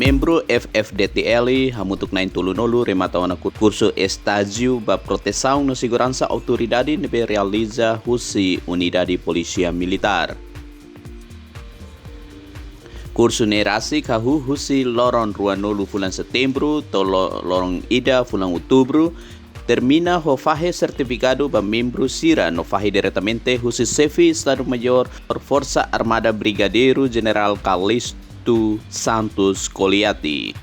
membro FFDTL hamutuk 9 rematawana curso estágio ba proteção na segurança autoridade nebe realiza husi unidade polícia militar. Kursu nerasi kahu husi lorong ruanolu bulan Setembro to lorong ida bulan Outubro termina ho fahe certificado ba membro sira no fahe diretamente husi chefe Estado Maior Força Armada Brigadeiro General Calixto Santos Coliati.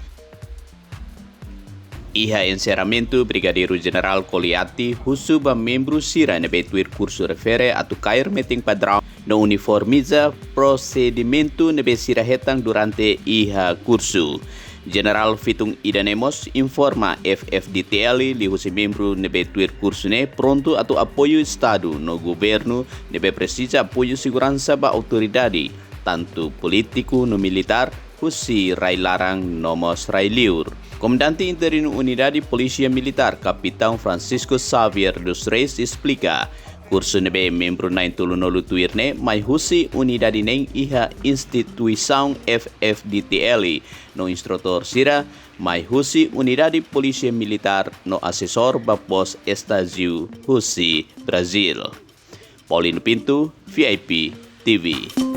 Iha encerramento Brigadeiro General Coliati husu ba membro sira na betuir curso refere atu cair meting padrão no uniformiza procedimento na besira hetang durante iha curso. General Fitung Idanemos informa FFDTL li husi membro na betuir curso ne pronto atu apoio Estado no governo nebe precisa apoio segurança ba autoridade tanto político no militar husi rai larang nomos rai liur. Comandante Interino Unidade Polícia Militar, Capitão Francisco Xavier dos Reis, explica curso nebe membro 9 tuirne mai husi unidade neng iha instituição FFDTL no instrutor sira mai husi unidade Polícia Militar no assessor ba pos estágio husi Brasil. Paulino Pinto, VIP TV.